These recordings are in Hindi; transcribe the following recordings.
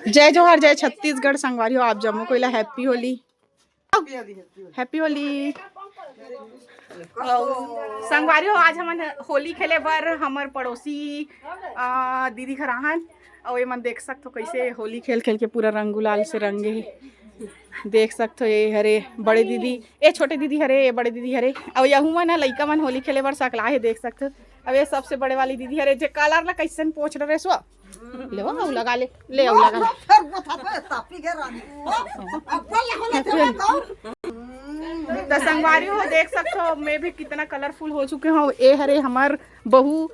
जय जोहार जय छत्तीसगढ़ संगवारी हो आप जम्मू कोइला हैप्पी होली हैप्पी होली संगवारी हो। आज हम होली खेले बर हमर पड़ोसी दीदी घर आहन और ये मन देख सकते हो कैसे होली खेल खेल के पूरा रंग गुलाल से रंगे देख सकते हो। ये हरे बड़े दीदी ये छोटे दीदी हरे ये बड़े दीदी हरे और यहू मन लइका मन होली खेले बर सकला है देख सकते हो। अब ये सबसे बड़े वाली दीदी हरे जे कलर ला कैसन पोछ रहे सो ले वो लगा ले आओ लगा तो संगवारी हो देख सकते हो मैं भी कितना कलरफुल हो चुके हूँ। ये हरे हमार बहू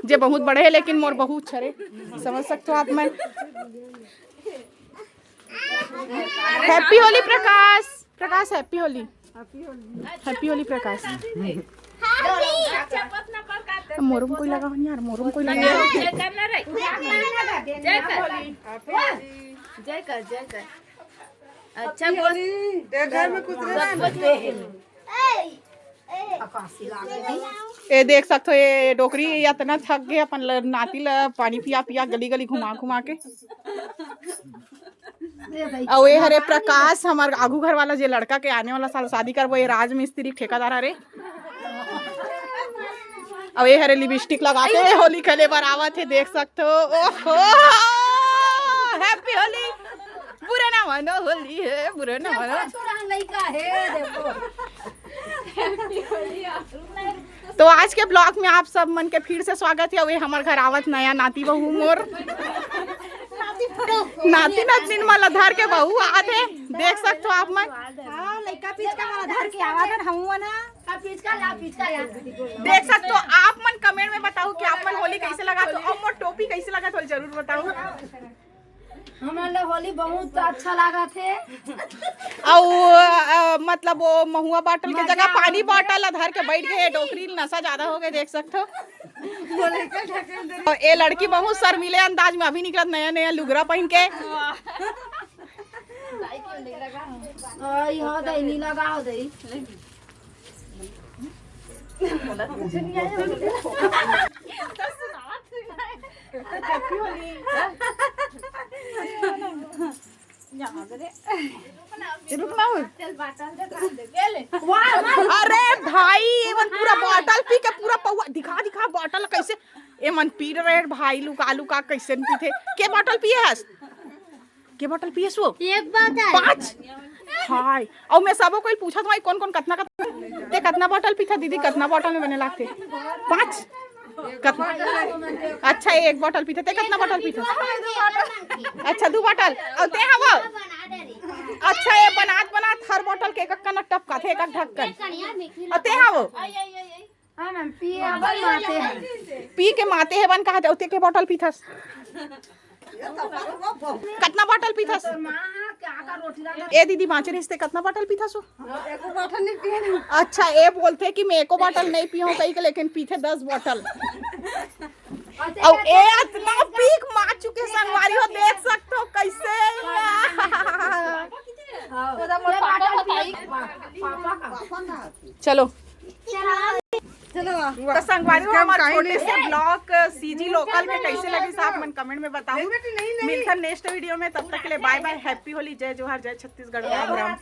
जे बहुत बड़े है लेकिन मोर बहू छरे समझ सकते हो आप। मैं हैप्पी होली प्रकाश प्रकाश हैप्पी होली प्रकाश मोरम कोई लगा यार मोरम कोई लगा जय कर अच्छा ये देख सकते हो। ये डोकरी इतना थक गए अपन नाती ला पानी पिया पिया गली गली घुमा घुमा के। और ये हरे प्रकाश हमारे आगू घर वाला जे लड़का के आने वाला साल शादी करबो ये राजमिस्त्री ठेकेदार हरे। और ये हरे लिपस्टिक लगा के होली खेले बर आवत है देख सकते हो। ओहो हैप्पी होली बुरा ना मानो होली है बुरा ना मानो। तो आज के ब्लॉग में आप सब मन के फिर से स्वागत है। वे हमारे घर आवत नया नाती बहू मोर नाती नातिन माला धर के बहू आते देख सकते हो आप। मन लइका पिचका वाला धर के आवाजन हमवा ना पिचका या देख सकते हो आप। मन कमेंट में बताओ कि आप मन होली कैसे लगा तो और मोर टोपी कैसे लगा तो जरूर बताओ। हमारे होली बहुत अच्छा लगा थे और मतलब वो महुआ बॉटल के जगह पानी बॉटल धर के बैठ गए डोकरी नशा ज्यादा हो गए देख सकते हो। ये लड़की बहुत शर्मीले अंदाज में अभी निकलत नया नया लुगरा पहन के नहीं लगा अरे भाई ये मन पूरा बॉटल पी के पूरा पौवा दिखा बॉटल कैसे ये मन पी रहे भाई लुका लुका कैसे पीते। के बॉटल पिए हस के बॉटल पिए सो एक बोतल 5 हाय। और मैं सबो कोई पूछा था कौन कौन कितना बॉटल पीता दीदी कितना बॉटल में बने लागते 5 कितना अच्छा एक बॉटल पीते थे कितना बॉटल पीते अच्छा 2 बॉटल और ते हवा अच्छा ये बनात हर बॉटल के एक कनक टपका थे एक ढक्कन और ते हवा पी के माते है बन कहा जाते के बॉटल पीथस कितना बॉटल पीथस ए दीदी बाँचे रिश्ते कितना बॉटल पीथस अच्छा ये बोलते कि मैं एको बॉटल नहीं पियो कहीं के लेकिन पीथे 10 बॉटल और ए इतना पीक मार चुके संगवारी हो देख सकते हो कैसे। चलो तो संगवारी हो हमारे छोटे से ब्लॉग सीजी लोकल के कैसे लगे आप मन कमेंट में बताओ। मिलकर नेक्स्ट वीडियो में तब तक के लिए बाय बाय हैप्पी होली जय जोहार जय छत्तीसगढ़ राम राम।